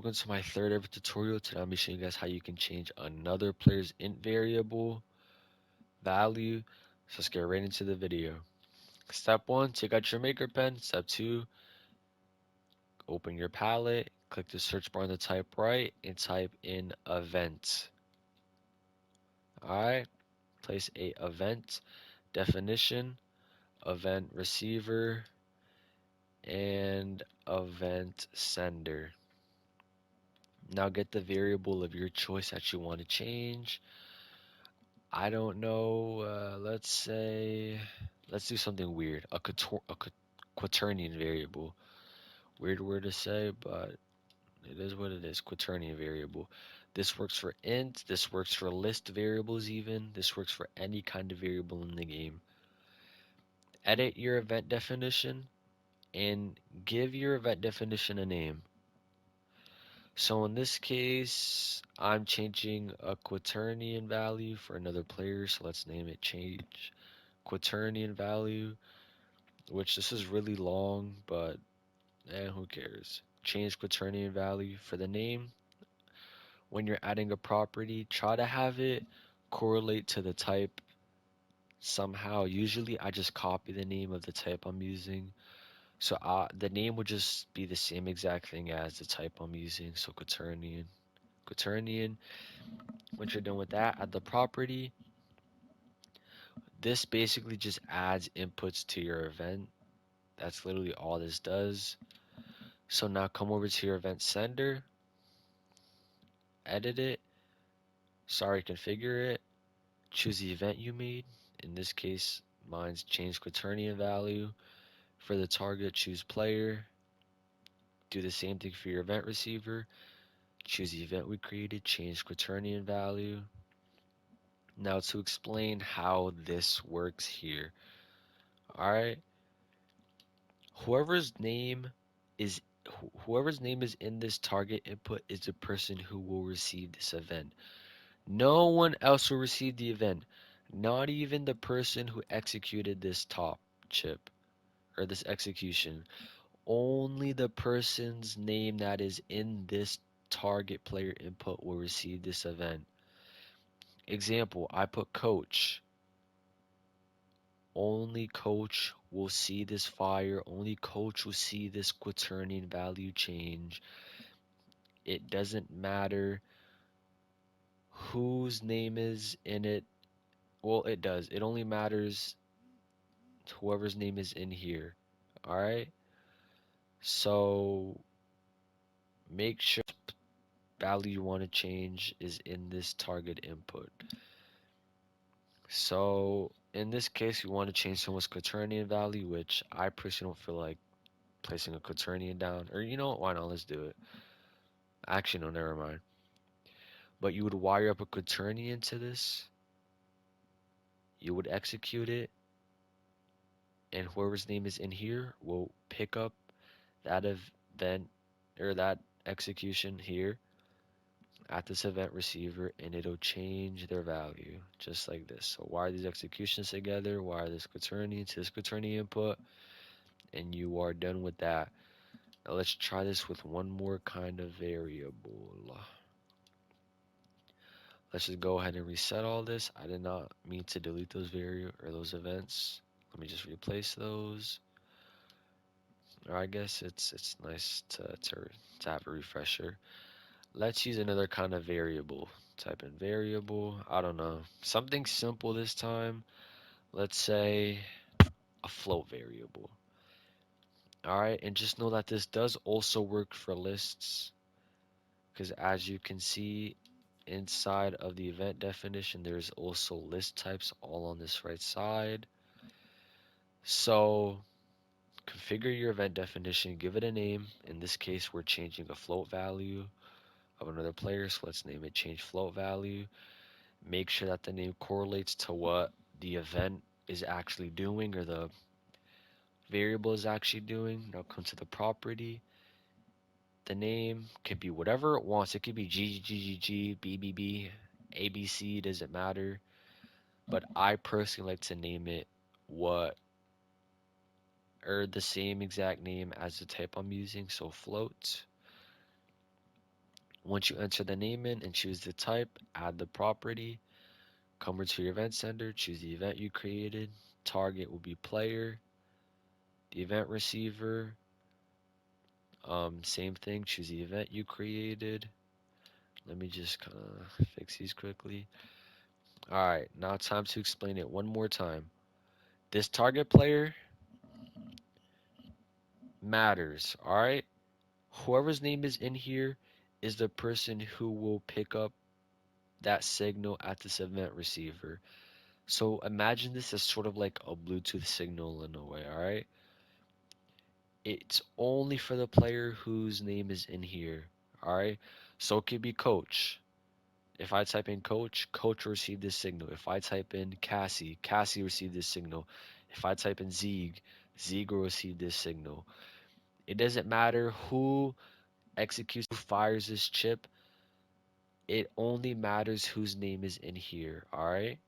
welcome to my third ever tutorial. Today I'll be showing you guys how you can change another player's int variable value. So let's get right into the video. Step 1, take out your maker pen. Step 2, open your palette, click the search bar on the type right, and type in event. Alright, place a event definition, event receiver, and event sender. Now get the variable of your choice that you want to change. I don't know. Let's do something weird. A quaternion variable. Weird word to say, but it is what it is. Quaternion variable. This works for int. This works for list variables even. This works for any kind of variable in the game. Edit your event definition and give your event definition a name. So in this case, I'm changing a quaternion value for another player. So let's name it change quaternion value, which this is really long, but who cares? Change quaternion value for the name. When you're adding a property, try to have it correlate to the type somehow. Usually I just copy the name of the type I'm using. So the name would just be the same exact thing as the type I'm using. So quaternion. Quaternion. Once you're done with that, add the property. This basically just adds inputs to your event. That's literally all this does. So now come over to your event sender, edit it, configure it, choose the event you made. In this case, mine's change quaternion value. For the target, choose player. Do the same thing for your event receiver. Choose the event we created, change quaternion value. Now to explain how this works here. Alright, whoever's name is whoever's name is in this target input is the person who will receive this event. No one else will receive the event, not even the person who executed this top chip or this execution. Only the person's name that is in this target player input will receive this event. Example, I put coach. Only coach will see this fire. Only coach will see this quaternion value change. It doesn't matter whose name is in it. Well, it does. It only matters whoever's name is in here. Alright? So make sure the value you want to change is in this target input. So in this case, we want to change someone's quaternion value, which I personally don't feel like placing a quaternion down. Or you know what? Why not? Let's do it. Actually, no, never mind. But you would wire up a quaternion to this. You would execute it. And whoever's name is in here will pick up that event or that execution here at this event receiver, and it'll change their value just like this. So wire these executions together, wire this quaternion to this quaternion input, and you are done with that. Now let's try this with one more kind of variable. Let's just go ahead and reset all this. I did not mean to delete those those events. Let me just replace those. Or I guess it's nice to have a refresher. Let's use another kind of variable. Type in variable. I don't know. Something simple this time. Let's say a float variable. Alright, and just know that this does also work for lists. Because as you can see inside of the event definition, there's also list types all on this right side. So configure your event definition, give it a name. In this case, we're changing a float value of another player, so let's name it change float value. Make sure that the name correlates to what the event is actually doing or the variable is actually doing. Now come to the property. The name could be whatever it wants. It could be GGGG, BBB, ABC, doesn't matter. But I personally like to name it what or the same exact name as the type I'm using, so float. Once you enter the name in and choose the type, add the property, come over to your event sender, choose the event you created. Target will be player, the event receiver, same thing, choose the event you created. Let me just kind of fix these quickly. All right, now time to explain it one more time. This target player matters, all right? Whoever's name is in here is the person who will pick up that signal at this event receiver. So imagine this as sort of like a Bluetooth signal in a way, all right? It's only for the player whose name is in here, all right? So it could be coach. If I type in coach, coach will receive this signal. If I type in Cassie, Cassie will receive this signal. If I type in Zeeg, Zeeg will receive this signal. It doesn't matter who executes, who fires this chip. It only matters whose name is in here, all right?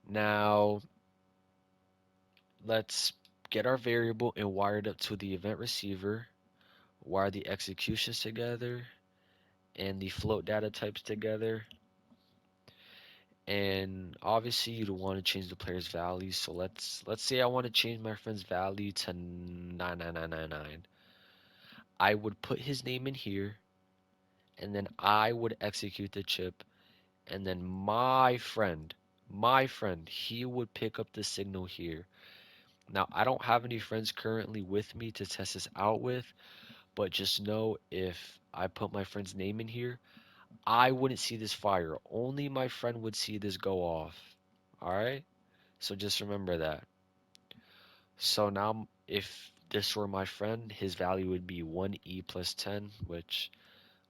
Now, let's get our variable and wire it up to the event receiver, wire the executions together, and the float data types together. And obviously you don't want to change the player's value. So let's say I want to change my friend's value to 99999. I would put his name in here and then I would execute the chip and then my friend, he would pick up the signal here. Now, I don't have any friends currently with me to test this out with, but just know if I put my friend's name in here, I wouldn't see this fire. Only my friend would see this go off. All right? So just remember that. So now if this were my friend, his value would be 1e plus 10, which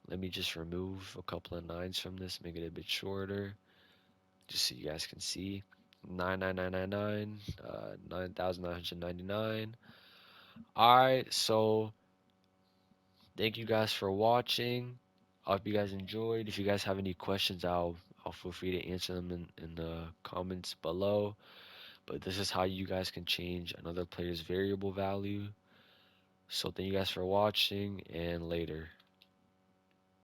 let me just remove a couple of nines from this, make it a bit shorter, just so you guys can see. 99999, 9999. All right, so thank you guys for watching. I hope you guys enjoyed. If you guys have any questions, I'll feel free to answer them in the comments below. But this is how you guys can change another player's variable value. So thank you guys for watching and later.